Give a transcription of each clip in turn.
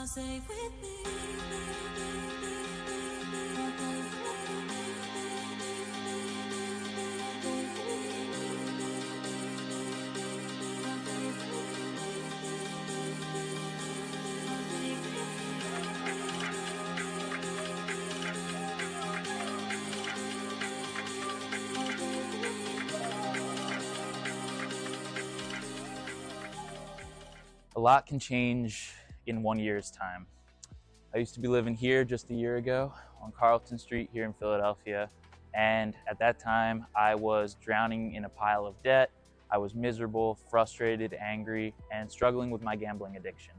are safe with me. A lot can change in 1 year's time. I used to be living here just a year ago on Carlton Street here in Philadelphia, and at that time I was drowning in a pile of debt. I was miserable, frustrated, angry, and struggling with my gambling addiction.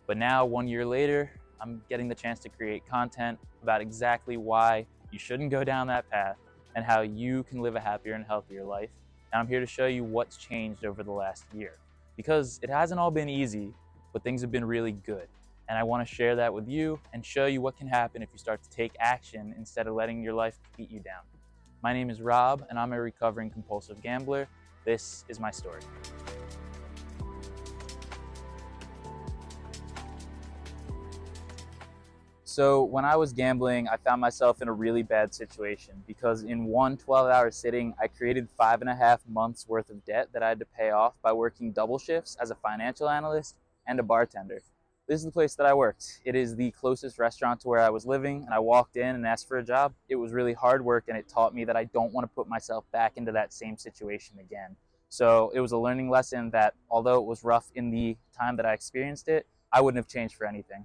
But now, 1 year later, I'm getting the chance to create content about exactly why you shouldn't go down that path and how you can live a happier and healthier life. And I'm here to show you what's changed over the last year. Because it hasn't all been easy, but things have been really good. And I want to share that with you and show you what can happen if you start to take action instead of letting your life beat you down. My name is Rob, and I'm a recovering compulsive gambler. This is my story. So when I was gambling, I found myself in a really bad situation because in one 12-hour sitting, I created 5.5 months worth of debt that I had to pay off by working double shifts as a financial analyst and a bartender. This is the place that I worked. It is the closest restaurant to where I was living, and I walked in and asked for a job. It was really hard work, and it taught me that I don't want to put myself back into that same situation again. So it was a learning lesson that, although it was rough in the time that I experienced it, I wouldn't have changed for anything.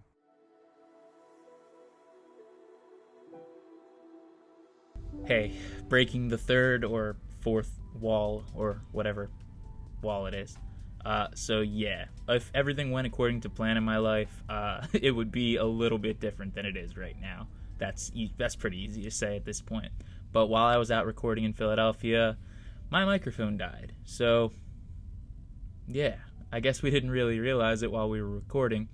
Hey, breaking the third or fourth wall or whatever wall it is. So yeah, if everything went according to plan in my life, it would be a little bit different than it is right now. That's pretty easy to say at this point. But while I was out recording in Philadelphia, my microphone died. So yeah, I guess we didn't really realize it while we were recording,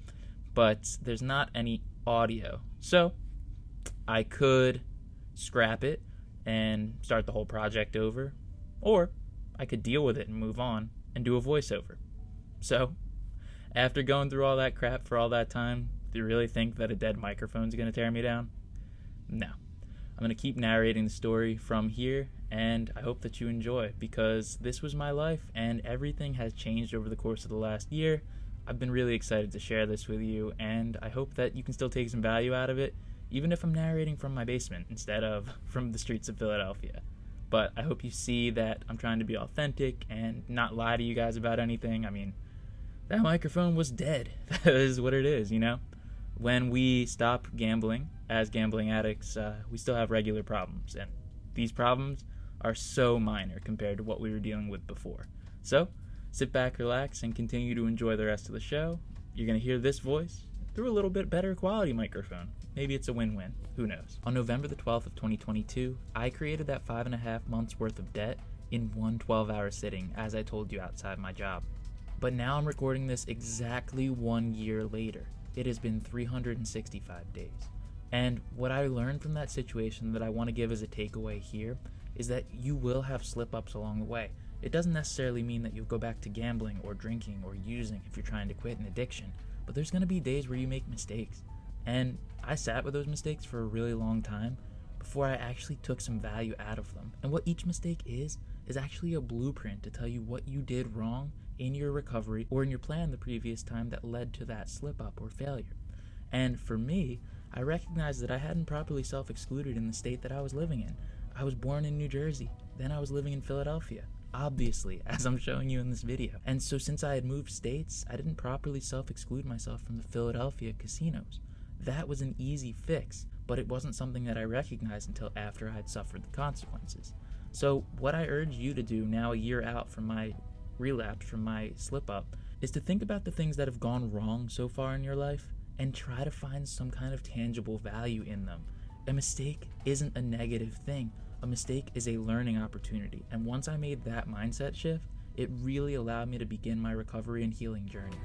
but there's not any audio. So I could scrap it and start the whole project over, or I could deal with it and move on and do a voiceover. So, after going through all that crap for all that time, do you really think that a dead microphone's going to tear me down? No. I'm going to keep narrating the story from here, and I hope that you enjoy, because this was my life, and everything has changed over the course of the last year. I've been really excited to share this with you, and I hope that you can still take some value out of it, even if I'm narrating from my basement instead of from the streets of Philadelphia. But I hope you see that I'm trying to be authentic and not lie to you guys about anything. I mean, that microphone was dead. That is what it is, you know? When we stop gambling as gambling addicts, we still have regular problems. And these problems are so minor compared to what we were dealing with before. So, sit back, relax, and continue to enjoy the rest of the show. You're going to hear this voice through a little bit better quality microphone. Maybe it's a win-win. Who knows? On November the 12th of 2022, I created that 5.5 months worth of debt in one 12-hour sitting, as I told you outside my job. But now I'm recording this exactly 1 year later. It has been 365 days. And what I learned from that situation that I want to give as a takeaway here is that you will have slip-ups along the way. It doesn't necessarily mean that you'll go back to gambling or drinking or using if you're trying to quit an addiction, but there's going to be days where you make mistakes. And I sat with those mistakes for a really long time before I actually took some value out of them. And what each mistake is actually a blueprint to tell you what you did wrong in your recovery or in your plan the previous time that led to that slip up or failure. And for me, I recognized that I hadn't properly self-excluded in the state that I was living in. I was born in New Jersey, then I was living in Philadelphia, obviously, as I'm showing you in this video. And so since I had moved states, I didn't properly self-exclude myself from the Philadelphia casinos. That was an easy fix, but it wasn't something that I recognized until after I had suffered the consequences. So what I urge you to do now, a year out from my relapse, from my slip-up, is to think about the things that have gone wrong so far in your life and try to find some kind of tangible value in them. A mistake isn't a negative thing. A mistake is a learning opportunity. And once I made that mindset shift, it really allowed me to begin my recovery and healing journey.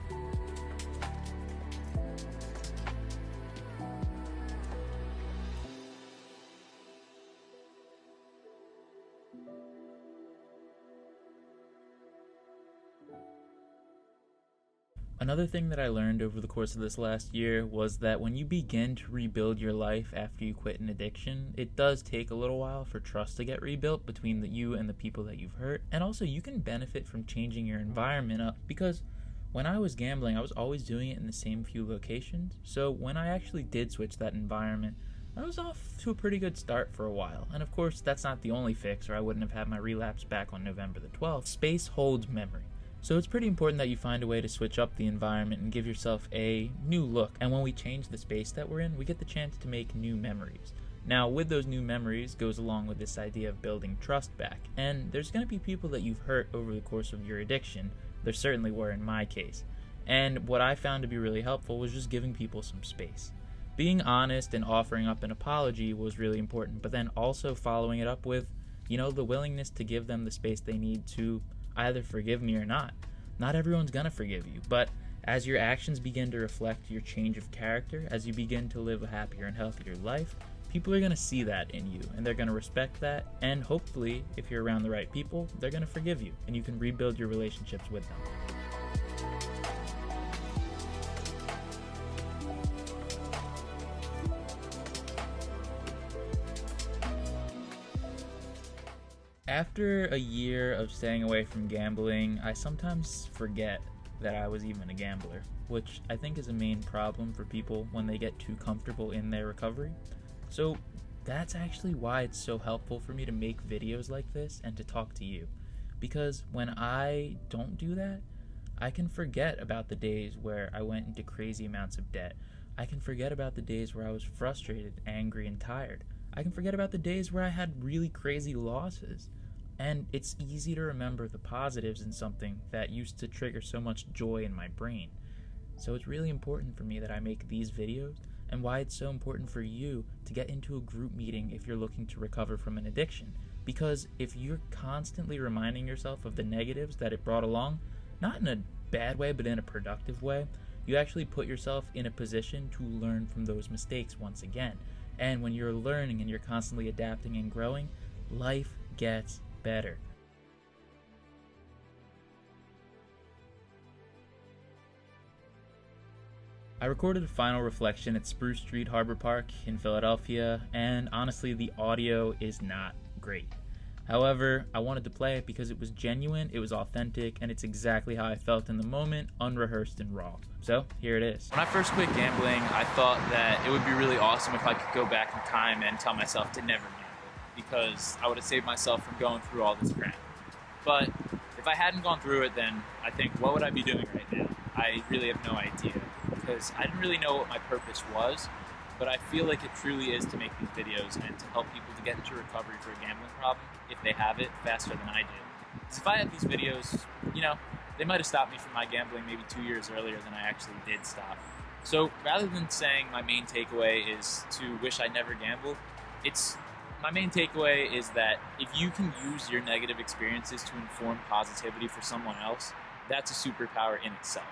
Another thing that I learned over the course of this last year was that when you begin to rebuild your life after you quit an addiction, it does take a little while for trust to get rebuilt between you and the people that you've hurt. And also, you can benefit from changing your environment up, because when I was gambling, I was always doing it in the same few locations. So when I actually did switch that environment, I was off to a pretty good start for a while. And of course, that's not the only fix, or I wouldn't have had my relapse back on November the 12th. Space holds memory. So it's pretty important that you find a way to switch up the environment and give yourself a new look. And when we change the space that we're in, we get the chance to make new memories. Now, with those new memories goes along with this idea of building trust back. And there's going to be people that you've hurt over the course of your addiction. There certainly were in my case. And what I found to be really helpful was just giving people some space. Being honest and offering up an apology was really important, but then also following it up with, the willingness to give them the space they need to either forgive me or not. Not everyone's gonna forgive you, but as your actions begin to reflect your change of character, as you begin to live a happier and healthier life, people are gonna see that in you, and they're gonna respect that, and hopefully, if you're around the right people, they're gonna forgive you, and you can rebuild your relationships with them. After a year of staying away from gambling, I sometimes forget that I was even a gambler, which I think is a main problem for people when they get too comfortable in their recovery. So that's actually why it's so helpful for me to make videos like this and to talk to you. Because when I don't do that, I can forget about the days where I went into crazy amounts of debt. I can forget about the days where I was frustrated, angry, and tired. I can forget about the days where I had really crazy losses. And it's easy to remember the positives in something that used to trigger so much joy in my brain. So it's really important for me that I make these videos, and why it's so important for you to get into a group meeting if you're looking to recover from an addiction. Because if you're constantly reminding yourself of the negatives that it brought along, not in a bad way, but in a productive way, you actually put yourself in a position to learn from those mistakes once again. And when you're learning and you're constantly adapting and growing, life gets better. I recorded a final reflection at Spruce Street Harbor Park in Philadelphia, and honestly, the audio is not great. However, I wanted to play it because it was genuine, it was authentic, and it's exactly how I felt in the moment, unrehearsed and raw. So, here it is. When I first quit gambling, I thought that it would be really awesome if I could go back in time and tell myself to never gamble, because I would have saved myself from going through all this crap. But if I hadn't gone through it, then I think, what would I be doing right now? I really have no idea, because I didn't really know what my purpose was, but I feel like it truly is to make these videos and to help people to get into recovery for a gambling problem, if they have it, faster than I did. Because if I had these videos, they might have stopped me from my gambling maybe 2 years earlier than I actually did stop. So rather than saying my main takeaway is to wish I never gambled, my main takeaway is that if you can use your negative experiences to inform positivity for someone else, that's a superpower in itself.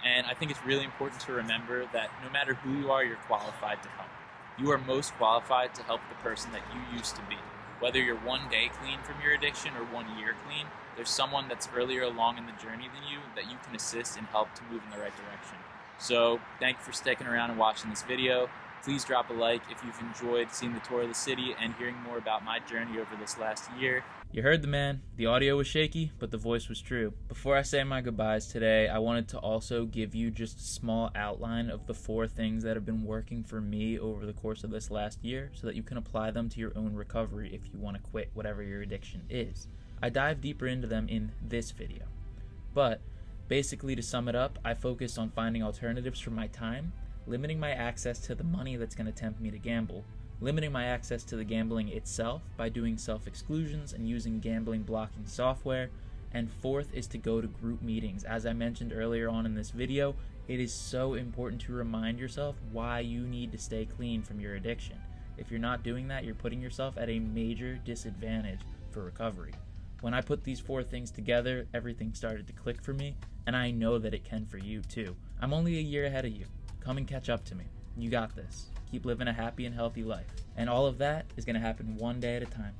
And I think it's really important to remember that no matter who you are, you're qualified to help. You are most qualified to help the person that you used to be. Whether you're 1 day clean from your addiction or 1 year clean, there's someone that's earlier along in the journey than you that you can assist and help to move in the right direction. So thank you for sticking around and watching this video. Please drop a like if you've enjoyed seeing the tour of the city and hearing more about my journey over this last year. You heard the man. The audio was shaky, but the voice was true. Before I say my goodbyes today, I wanted to also give you just a small outline of the 4 things that have been working for me over the course of this last year, so that you can apply them to your own recovery if you want to quit whatever your addiction is. I dive deeper into them in this video. But basically, to sum it up, I focused on finding alternatives for my time, limiting my access to the money that's going to tempt me to gamble, limiting my access to the gambling itself by doing self-exclusions and using gambling blocking software, and 4th is to go to group meetings. As I mentioned earlier on in this video, it is so important to remind yourself why you need to stay clean from your addiction. If you're not doing that, you're putting yourself at a major disadvantage for recovery. When I put these 4 things together, everything started to click for me, and I know that it can for you too. I'm only a year ahead of you. Come and catch up to me. You got this. Keep living a happy and healthy life. And all of that is going to happen 1 day at a time.